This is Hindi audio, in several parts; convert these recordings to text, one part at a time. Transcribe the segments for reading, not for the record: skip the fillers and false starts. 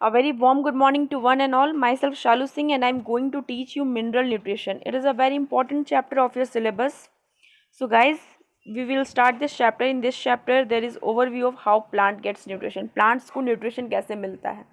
A very warm good morning to one and all. Myself Shalu Singh and I am going to teach you mineral nutrition. It is a very important chapter of your syllabus. So guys, we will start this chapter. In this chapter there is overview of how plant gets nutrition. Plants को nutrition कैसे मिलता है.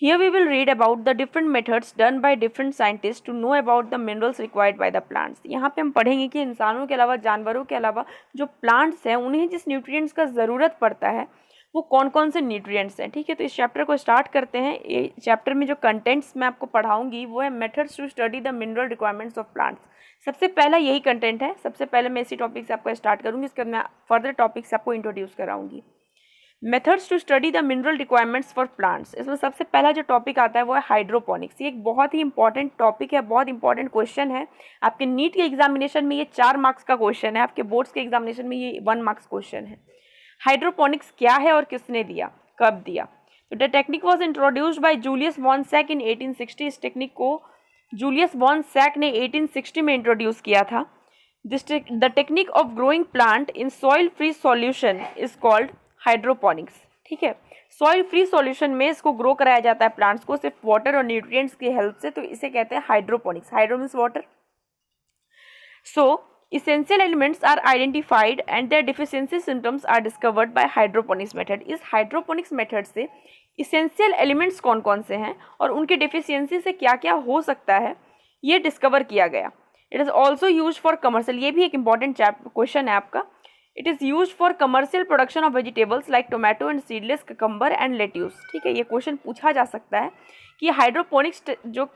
Here we will read about the different methods done by different scientists to know about the minerals required by the plants. यहाँ पे हम पढ़ेंगे कि इंसानों के अलावा जानवरों के अलावा जो प्लांट्स हैं उन्हें जिस न्यूट्रिएंट्स का ज़रूरत पड़ता है वो कौन कौन से न्यूट्रिएंट्स हैं. ठीक है, तो इस चैप्टर को स्टार्ट करते हैं. ये चैप्टर में जो कंटेंट्स मैं आपको पढ़ाऊंगी वो है methods to study the mineral requirements of plants. सबसे पहला यही कंटेंट है. सबसे पहले मैं इसी टॉपिक से आपको स्टार्ट करूँगी, इसके बाद मैं फर्दर टॉपिक से आपको इंट्रोड्यूस कराऊंगी. Methods to study the mineral requirements for plants. इसमें सबसे पहला जो टॉपिक आता है वो है हाइड्रोपोनिक्स. ये एक बहुत ही इंपॉर्टेंट टॉपिक है, बहुत इंपॉर्टेंट क्वेश्चन है. आपके नीट के एग्जामिनेशन में ये 4 मार्क्स का क्वेश्चन है, आपके बोर्ड्स के एग्जामिनेशन में ये 1 मार्क्स क्वेश्चन है. हाइड्रोपोनिक्स क्या है और किसने दिया, कब दिया? तो the technique was introduced by Julius von Sachs in 1860. इस टेक्निक को जूलियस वॉन सैक ने 1860 में इंट्रोड्यूस किया था. The technique of growing plant in soil free solution is called hydroponics. ठीक है, सॉइल फ्री सॉल्यूशन में इसको ग्रो कराया जाता है प्लांट्स को सिर्फ वाटर और न्यूट्रिएंट्स की हेल्प से, तो इसे कहते हैं hydroponics. Hydro means water. So essential elements are identified and their deficiency symptoms are discovered by hydroponics method. इस hydroponics method से essential elements कौन कौन से हैं और उनके deficiency से क्या क्या हो सकता है ये डिस्कवर किया गया. It is also used for commercial. ये भी एक important क्वेश्चन है आपका. It is used for commercial production of vegetables like tomato and seedless cucumber and lettuce. ठीक है, ये क्वेश्चन पूछा जा सकता है कि हाइड्रोपोनिक्स जो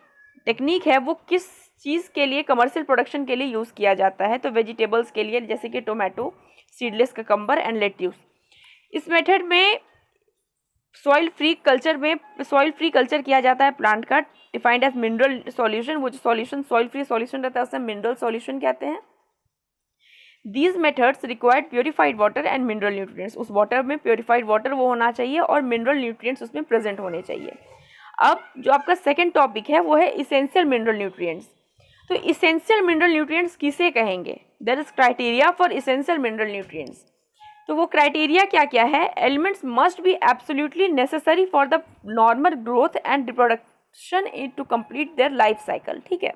टेक्निक है वो किस चीज़ के लिए कमर्शियल प्रोडक्शन के लिए यूज़ किया जाता है. तो वेजिटेबल्स के लिए, जैसे कि tomato, seedless cucumber and lettuce. इस मेथड में सॉइल फ्री कल्चर किया जाता है प्लांट का, डिफाइंड एज मिनरल सॉल्यूशन. वो जो सॉल्यूशन सॉइल फ्री सॉल्यूशन रहता है उसे मिनरल सॉल्यूशन कहते हैं. These methods required purified water and mineral nutrients. उस वाटर में प्योरीफाइड वाटर वो होना चाहिए और मिनरल न्यूट्रिएंट्स उसमें प्रेजेंट होने चाहिए. अब जो आपका सेकेंड टॉपिक है वो है इसेंशियल मिनरल न्यूट्रिएंट्स. तो इसेंशियल मिनरल न्यूट्रिएंट्स किसे कहेंगे? There is criteria for essential mineral nutrients. तो वो क्राइटेरिया क्या क्या है? Elements must be absolutely necessary for the normal growth and reproduction to complete their life cycle. ठीक है,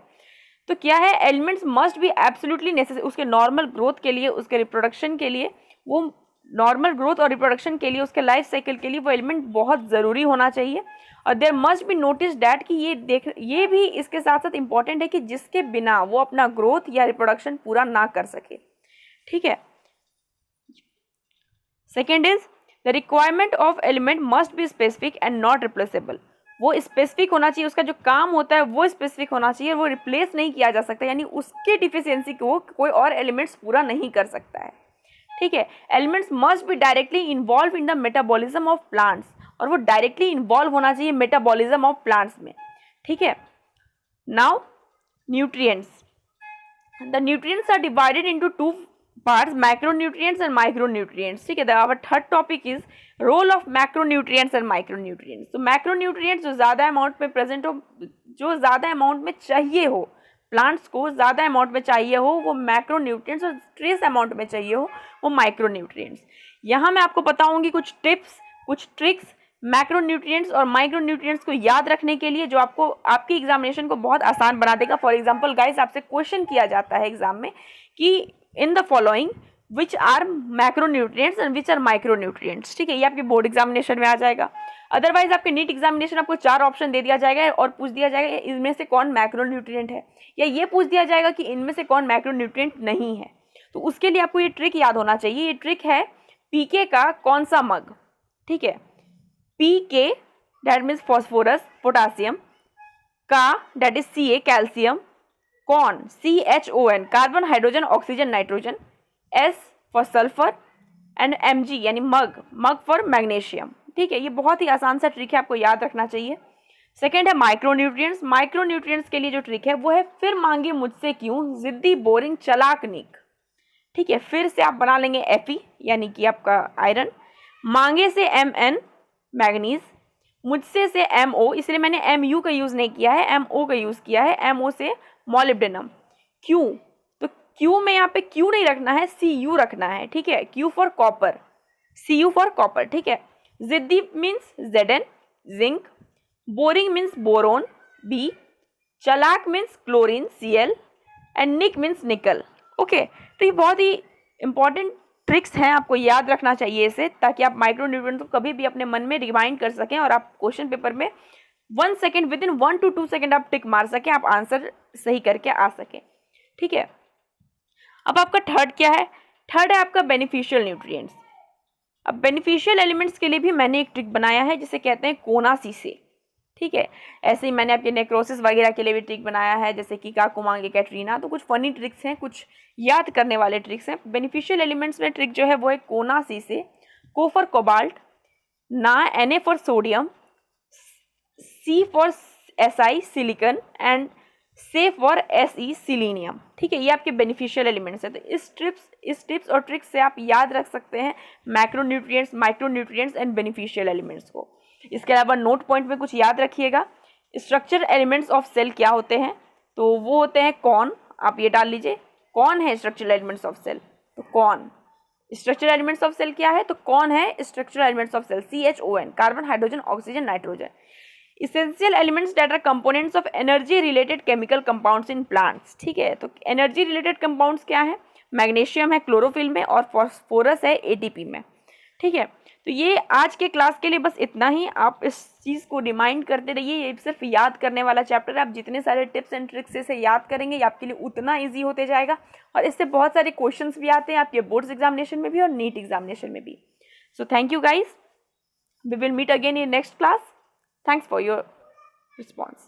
तो क्या है? Elements must be absolutely necessary. उसके नॉर्मल ग्रोथ के लिए, उसके रिप्रोडक्शन के लिए, वो नॉर्मल ग्रोथ और रिप्रोडक्शन के लिए, उसके लाइफ साइकिल के लिए वो एलिमेंट बहुत ज़रूरी होना चाहिए. और there must be notice that कि ये भी इसके साथ साथ इंपॉर्टेंट है कि जिसके बिना वो अपना ग्रोथ या रिप्रोडक्शन पूरा ना कर सके. ठीक है. Second is the requirement of element must be specific and not replaceable. वो स्पेसिफिक होना चाहिए, उसका जो काम होता है वो स्पेसिफिक होना चाहिए, वो रिप्लेस नहीं किया जा सकता, यानी उसके डिफिशियंसी को कोई और एलिमेंट्स पूरा नहीं कर सकता है. ठीक है. Elements must be directly involve in the metabolism of plants. और वो डायरेक्टली इन्वॉल्व होना चाहिए मेटाबॉलिज्म ऑफ प्लांट्स में. ठीक है. Now nutrients. The nutrients are divided into 2 parts, macronutrients and micronutrients. ठीक है. Our third topic is role of macronutrients and micronutrients. तो मैक्रोन्यूट्रिएंट्स जो ज़्यादा अमाउंट में प्रेजेंट हो, जो ज़्यादा अमाउंट में चाहिए हो, प्लांट्स को ज़्यादा अमाउंट में चाहिए हो वो मैक्रोन्यूट्रिएंट्स, और ट्रेस अमाउंट में चाहिए हो वो माइक्रोन्यूट्रिएंट्स. यहाँ मैं आपको बताऊँगी कुछ टिप्स, कुछ ट्रिक्स मैक्रोन्यूट्रिएंट्स और माइक्रोन्यूट्रिएंट्स को याद रखने के लिए, जो आपको आपकी एग्जामिनेशन को बहुत आसान बना देगा. फॉर एग्जांपल गाइस, आपसे क्वेश्चन किया जाता है एग्जाम में कि in the following which are macronutrients and which are micronutrients. ठीक है, ये आपके बोर्ड एग्जामिनेशन में आ जाएगा. अदरवाइज आपके नीट एग्जामिनेशन आपको 4 ऑप्शन दे दिया जाएगा और पूछ दिया जाएगा इनमें से कौन मैक्रोन्यूट्रिएंट है, या ये पूछ दिया जाएगा कि इनमें से कौन मैक्रोन्यूट्रिएंट नहीं है. तो उसके लिए आपको ये ट्रिक याद होना चाहिए. ये ट्रिक है पीके का कौन सा मग. ठीक है, PK that means phosphorus potassium, का दैट इज सी कैल्शियम, कॉन CHON carbon hydrogen oxygen nitrogen, S for sulphur and Mg यानी मग फॉर मैग्नीशियम. ठीक है, ये बहुत ही आसान सा ट्रिक है, आपको याद रखना चाहिए. सेकेंड है माइक्रोन्यूट्रिएंट्स. माइक्रोन्यूट्रिएंट्स के लिए जो ट्रिक है वो है फिर मांगे मुझसे क्यों, जिद्दी, बोरिंग, चालाक, नीक. ठीक है, फिर से आप बना लेंगे Fe यानी कि आपका आयरन, मांगे से Mn मैग्नीज, मुझसे से MO, इसलिए मैंने Mu का यूज़ नहीं किया है, MO का यूज़ किया है. MO से मॉलिब्डेनम. क्यू, तो क्यू में यहाँ पे क्यू नहीं रखना है, Cu रखना है. ठीक है, Q for copper, Cu for copper. ठीक है. जिद्दी means Zn, zinc, boring means boron B, चालाक means chlorine Cl and Nick means nickel. Okay, तो ये बहुत ही इंपॉर्टेंट ट्रिक्स हैं, आपको याद रखना चाहिए इसे, ताकि आप माइक्रोन्यूट्रिएंट को कभी भी अपने मन में रिमाइंड कर सकें और आप क्वेश्चन पेपर में 1 second, with in 1 to 2 second आप टिक मार सकें, आप आंसर सही करके आ सकें। ठीक है, अब आपका थर्ड क्या है? थर्ड है आपका बेनिफिशियल न्यूट्रिएंट्स। अब बेनिफिशियल एलिमेंट्स के लिए भी मैंने एक ट्रिक बनाया है जिसे कहते हैं कोनासी से। ठीक है, ऐसे ही मैंने आपके नेक्रोसिस वगैरह के लिए भी ट्रिक बनाया है, जैसे कि काकू मांगे कैटरीना। तो कुछ फनी ट्रिक्स हैं, कुछ याद करने वाले ट्रिक्स हैं। बेनिफिशियल एलिमेंट्स में ट्रिक जो है वो है कोनासी से, को फॉर कोबाल्ट, ना Na फॉर सोडियम, सी फॉर Si सिलिकन एंड से फॉर Se सिलीनियम। ठीक है, ये आपके बेनिफिशियल एलिमेंट्स हैं। तो इस टिप्स और ट्रिक्स से आप याद रख सकते हैं macronutrients, micronutrients and beneficial elements को। इसके अलावा नोट पॉइंट में कुछ याद रखिएगा। स्ट्रक्चर एलिमेंट्स ऑफ सेल क्या होते हैं? तो वो होते हैं कौन, आप ये डाल लीजिए, कौन है स्ट्रक्चरल एलिमेंट्स ऑफ सेल? तो कौन स्ट्रक्चरल एलिमेंट्स ऑफ सेल क्या है? तो कौन है structural elements of cell? CHON, carbon, hydrogen, oxygen, nitrogen. Essential elements that are components of energy related chemical compounds in plants. ठीक है, तो एनर्जी रिलेटेड कंपाउंड्स क्या है? मैग्नीशियम है क्लोरोफिल में और फॉस्फोरस है ATP में। ठीक है, तो ये आज के क्लास के लिए बस इतना ही। आप इस चीज़ को रिमाइंड करते रहिए, ये सिर्फ याद करने वाला चैप्टर है। आप जितने सारे टिप्स एंड ट्रिक्स इसे याद करेंगे, ये आपके लिए उतना ईजी होते जाएगा। और इससे बहुत सारे क्वेश्चंस भी आते हैं आपके बोर्ड्स एग्जामिनेशन में भी और नीट एग्जामिनेशन में भी। So thank you guys, we will meet again in next class. Thanks for your response.